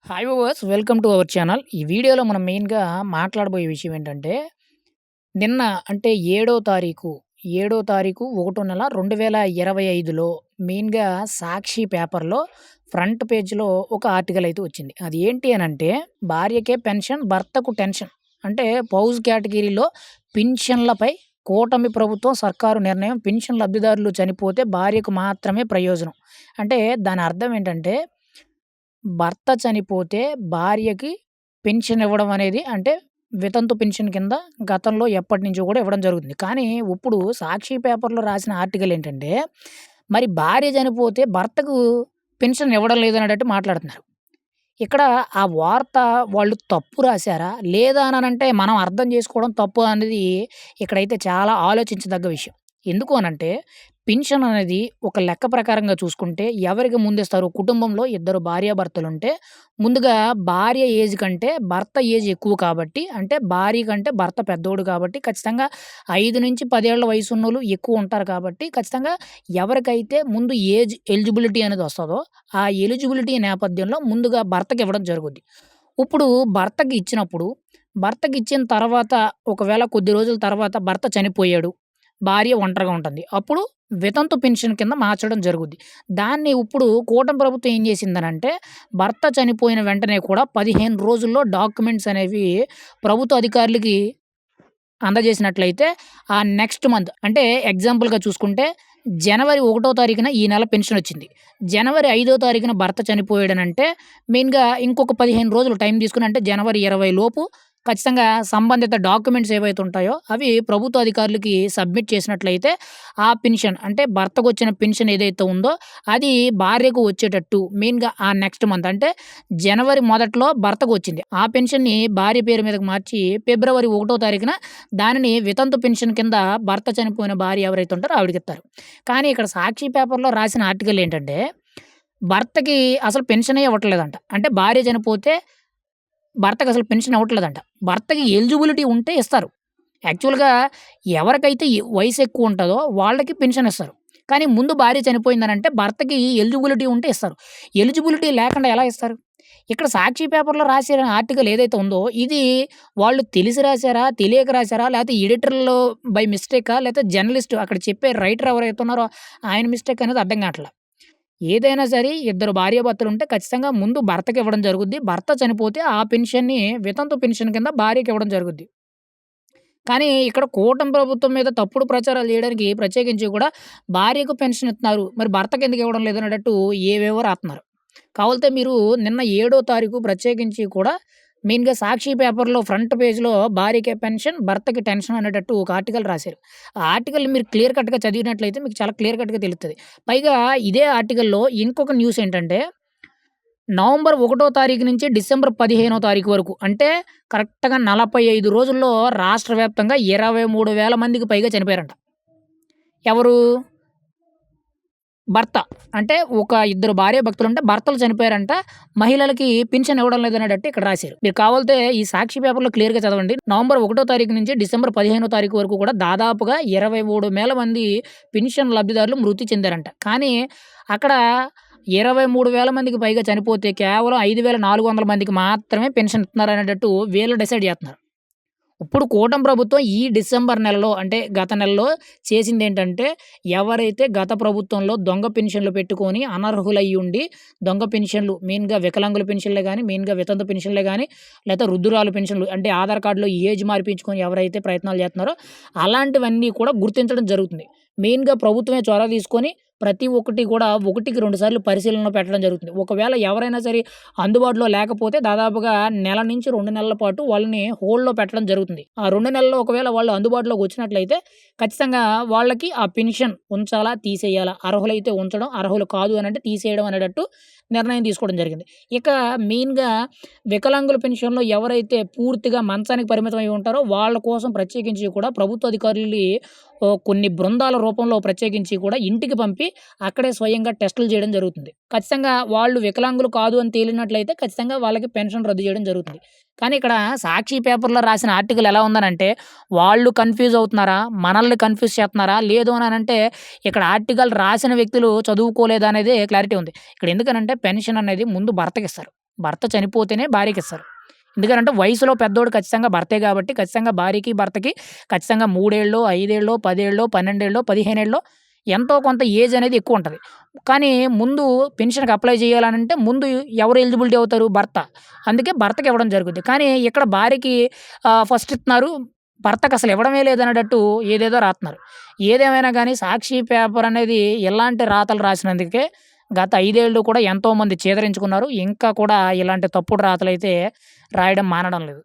Hi viewers, welcome to our channel. ఈ వీడియోలో మనం మెయిన్‌గా మాట్లాడబోయే విషయం ఏంటంటే, నిన్న అంటే ఏడో తారీఖు ఒకటో నెల 2025లో మెయిన్‌గా 'సాక్షి' పేపర్‌లో ఫ్రంట్ పేజ్‌లో ఒక ఆర్టికల్ అయితే వచ్చింది. అది ఏంటి అనంటే, భార్యకే పెన్షన్, భర్తకు టెన్షన్. అంటే పౌజ్ కేటగిరీలో పింఛన్లపై కూటమి ప్రభుత్వం సర్కారు నిర్ణయం. పింఛన్ లబ్ధిదారులు చనిపోతే భార్యకు మాత్రమే ప్రయోజనం. అంటే దాని అర్థం ఏంటంటే, భర్త చనిపోతే భార్యకి పెన్షన్ ఇవ్వడం అనేది అంటే వితంతు పెన్షన్ కింద గతంలో ఎప్పటినుంచో కూడా ఇవ్వడం జరుగుతుంది. కానీ ఇప్పుడు 'సాక్షి' పేపర్‌లో రాసిన ఆర్టికల్ ఏంటంటే, మరి భార్య చనిపోతే భర్తకు పెన్షన్ ఇవ్వడం లేదనేటట్టు మాట్లాడుతున్నారు. ఇక్కడ ఆ వార్త వాళ్ళు తప్పు రాసారా? లేదా అననంటే మనం అర్థం చేసుకోవడం తప్పు అనేది ఇక్కడైతే చాలా ఆలోచించదగ్గ విషయం. ఎందుకు అనంటే పింఛన్ అనేది ఒక లెక్క ప్రకారంగా చూసుకుంటే ఎవరికి ముందిస్తారు? కుటుంబంలో ఇద్దరు భార్యాభర్తలుంటే ముందుగా భార్య ఏజ్ కంటే భర్త ఏజ్ ఎక్కువ కాబట్టి అంటే భార్య కంటే భర్త పెద్దోడు కాబట్టి ఖచ్చితంగా 5-10 ఏళ్ల వయసున్నోళ్ళు ఎక్కువ ఉంటారు కాబట్టి ఖచ్చితంగా ఎవరికైతే ముందు ఏజ్ ఎలిజిబిలిటీ అనేది వస్తదో ఆ ఎలిజిబిలిటీ నేపథ్యంలో ముందుగా భర్తకివ్వడం జరుగుద్ది. ఇప్పుడు భర్తకి ఇచ్చిన తర్వాత ఒకవేళ కొద్ది రోజుల తర్వాత భర్త చనిపోయాడు. భార్య ఒంటరిగా ఉంటుంది. అప్పుడు వితంతు పెన్షన్ కింద మార్చడం జరుగుద్ది. దాన్ని ఇప్పుడు కూటమి ప్రభుత్వం ఏం చేసిందనంటే, భర్త చనిపోయిన వెంటనే కూడా 15 రోజుల్లో డాక్యుమెంట్స్ అనేవి ప్రభుత్వ అధికారులకి అందజేసినట్లయితే ఆ నెక్స్ట్ మంత్ అంటే ఎగ్జాంపుల్‌గా చూసుకుంటే జనవరి 1 తారీఖున ఈ నెల పెన్షనొచ్చింది. జనవరి 5 తారీఖున భర్త చనిపోయాడనంటే మెయిన్‌గా ఇంకొక 15 రోజులు టైం తీసుకొని అంటే జనవరి 20 లోపు ఖచ్చితంగా సంబంధిత డాక్యుమెంట్స్ ఏవైతే ఉంటాయో అవి ప్రభుత్వ అధికారులకి సబ్మిట్ చేసినట్లయితే ఆ పెన్షన్ అంటే భర్తకొచ్చిన పెన్షన్ ఏదైతే ఉందో అది భార్యకు వచ్చేటట్టు మెయిన్‌గా ఆ నెక్స్ట్ మంత్ అంటే జనవరి మొదట్లో భర్తకొచ్చింది. ఆ పెన్షన్‌ని భార్య పేరు మీదకి మార్చి ఫిబ్రవరి 1 తారీఖున దానిని వితంతు పెన్షన్ కింద భర్త చనిపోయిన భార్య ఎవరైతే ఉంటారో ఆవిడకిత్తారు. కానీ ఇక్కడ 'సాక్షి' పేపర్‌లో రాసిన ఆర్టికల్ ఏంటంటే, భర్తకి అసలు పెన్షనే ఇవ్వట్లేదంట. అంటే భార్య చనిపోతే భర్తకసలు పెన్షన్ ఇవ్వట్లేదంట. భర్తకి ఎలిజిబిలిటీ ఉంటే ఇస్తారు. యాక్చువల్‌గా ఎవరికైతే వయసు ఎక్కువ ఉంటదో వాళ్ళకి పెన్షన్ ఇస్తారు. కానీ ముందు భార్య చనిపోయిందనంటే భర్తకి ఎలిజిబిలిటీ ఉంటే ఇస్తారు. ఎలిజిబిలిటీ లేకుండా ఎలా ఇస్తారు? ఇక్కడ 'సాక్షి' పేపర్‌లో రాసిన ఆర్టికల్ ఏదైతే ఉందో ఇది వాళ్ళు తెలిసి రాసారా? తెలియక రాసారా? లేకపోతే ఎడిటర్‌లో బై మిస్టేకా? లేకపోతే జర్నలిస్ట్ అక్కడ చెప్పే రైటర్ ఎవరైతే ఉన్నారో ఆయన మిస్టేక్ అనేది అర్థం కావట్ల. ఏదైనా సరే ఇద్దరు భార్యాభర్తలుంటే ఖచ్చితంగా ముందు భర్తకివ్వడం జరుగుద్ది. భర్త చనిపోతే ఆ పెన్షన్‌ని వితంతు పెన్షన్ కింద భార్యకివ్వడం జరుగుద్ది. కానీ ఇక్కడ కూటమి ప్రభుత్వం మీద తప్పుడు ప్రచారాలు చేయడానికి ప్రత్యేకించి కూడా భార్యకు పెన్షన్ ఇస్తున్నారు. మరి భర్తకెందుకు ఇవ్వడం లేదనేటట్టు ఏవేవో రాత్తన్నారు. కావాల్తే మీరు నిన్న ఏడో తారీఖు ప్రత్యేకించి కూడా మెయిన్‌గా 'సాక్షి' పేపర్‌లో ఫ్రంట్ పేజ్‌లో భార్యకే పెన్షన్, భర్తకి టెన్షన్ అనేటట్టు ఒక ఆర్టికల్ రాశారు. ఆ ఆర్టికల్‌ని మీరు క్లియర్ కట్‌గా చదివినట్లయితే మీకు చాలా క్లియర్ కట్‌గా తెలుస్తది. పైగా ఇదే ఆర్టికల్‌లో ఇంకొక న్యూస్ ఏంటంటే నవంబర్ 1 తారీఖు నుంచి డిసెంబర్ 15 తారీఖు వరకు అంటే కరెక్ట్‌గా 45 రోజుల్లో రాష్ట్ర వ్యాప్తంగా 23,000 మందికి పైగా చనిపోయారంట. ఎవరు? భర్త. అంటే ఒక ఇద్దరు భార్యాభర్తలుంటే భర్తలు చనిపోయారంట. మహిళలకి పింఛన్ ఇవ్వడం లేదనేటట్టు ఇక్కడ రాశారు. మీరు కావాలితే ఈ 'సాక్షి' పేపర్‌లో క్లియర్‌గా చదవండి. నవంబర్ 1 తారీఖు నుంచి డిసెంబర్ 15 తారీఖు వరకు కూడా దాదాపుగా 23,000 మంది పింఛన్ లబ్ధిదారులు మృతి చెందారంట. కానీ అక్కడ 23,000 మందికి పైగా చనిపోతే కేవలం 5,400 మందికి మాత్రమే పెన్షన్ ఇస్తున్నారనేటట్టు వీళ్ళు డిసైడ్ చేస్తున్నారు. ఇప్పుడు కూటమి ప్రభుత్వం ఈ డిసెంబర్ నెలలో అంటే గత నెలలో చేసిందేంటంటే, ఎవరైతే గత ప్రభుత్వంలో దొంగ పెన్షన్‌లు పెట్టుకొని అనర్హులయ్యుండి, దొంగ పెన్షన్‌లు మెయిన్‌గా వికలాంగుల పెన్షన్‌లే గాని, మెయిన్‌గా వితంతు పెన్షన్‌లే గాని, లేతే వృద్ధురాలు పెన్షన్‌లు అంటే ఆధార్ కార్డ్‌లో ఏజ్ మార్పించుకొని ఎవరైతే ప్రయత్నాలు చేస్తున్నారో, అలాంటివన్నీ కూడా గుర్తించడం జరుగుతుంది. మెయిన్‌గా ప్రభుత్వమే చొరవ తీసుకొని ప్రతి ఒక్కటి కూడా ఒకటికి 2 సార్లు పరిశీలనలో పెట్టడం జరుగుతుంది. ఒకవేళ ఎవరైనా సరే అందుబాటులో లేకపోతే దాదాపుగా నెల నుంచి 2 నెలల పాటు వాళ్ళని హోల్డ్‌లో పెట్టడం జరుగుతుంది. ఆ 2 నెలల్లో ఒకవేళ వాళ్ళు అందుబాటులోకి వచ్చినట్లయితే ఖచ్చితంగా వాళ్ళకి ఆ పెన్షన్ ఉంచాలా? తీసేయాలా? అర్హులైతే ఉంచడం, అర్హులు కాదు అనంటే తీసేయడం అనేటట్టు నిర్ణయం తీసుకోవడం జరిగింది. ఇక మెయిన్‌గా వికలాంగుల పెన్షన్‌లో ఎవరైతే పూర్తిగా మంచానికి పరిమితమై ఉంటారో వాళ్ళ కోసం ప్రత్యేకించి కూడా ప్రభుత్వ అధికారులు కొన్ని బృందాల రూపంలో ప్రత్యేకించి కూడా ఇంటికి పంపి అక్కడే స్వయంగా టెస్టులు చేయడం జరుగుతుంది. ఖచ్చితంగా వాళ్ళు వికలాంగులు కాదు అని తేలినట్లయితే ఖచ్చితంగా వాళ్ళకి పెన్షన్ రద్దు చేయడం జరుగుతుంది. కానీ ఇక్కడ 'సాక్షి' పేపర్‌లో రాసిన ఆర్టికల్ ఎలా ఉందనంటే, వాళ్ళు కన్‌ఫ్యూజ్ అవుతున్నారా? మనల్ని కన్‌ఫ్యూజ్ చేస్తున్నారా? లేదు అనంటే ఇక్కడ ఆర్టికల్ రాసిన వ్యక్తులు చదువుకోలేదా అనేదే క్లారిటీ ఉంది. ఇక్కడ ఎందుకనంటే పెన్షన్ అనేది ముందు భర్తకిస్తారు. భర్త చనిపోతేనే భార్యకిస్తారు. ఎందుకనంటే వయసులో పెద్దోడు ఖచ్చితంగా భర్తే గాబట్టి, ఖచ్చితంగా భార్యకి, భర్తకి ఖచ్చితంగా 3 ఏళ్ళో, 5 ఏళ్ళో, 10 ఏళ్ళో, 12 ఏళ్ళో, 15 ఏళ్ళో ఎంతో కొంత ఏజ్ అనేది ఎక్కువుంటది. కానీ ముందు పెన్షన్‌కి అప్లై చేయాలనంటే ముందు ఎవరు ఎలిజిబిలిటీ అవుతారు? భర్త. అందుకే భర్తకివ్వడం జరుగుద్ది. కానీ ఇక్కడ భార్యకి ఫస్ట్ ఇత్తన్నారు. భర్తకసలు ఇవ్వడమే లేదనేటట్టు ఏదేదో రాత్తన్నారు. ఏదేమైనా గానీ సాక్షి పేపర్ అనేది ఇలాంటి రాతలు రాసినందుకే గత 5 ఏళ్ళు కూడా ఎంతోమంది చీదరించుకున్నారు. ఇంకా కూడా ఇలాంటి తప్పుడు రాతలైతే రాయడం మానడం లేదు.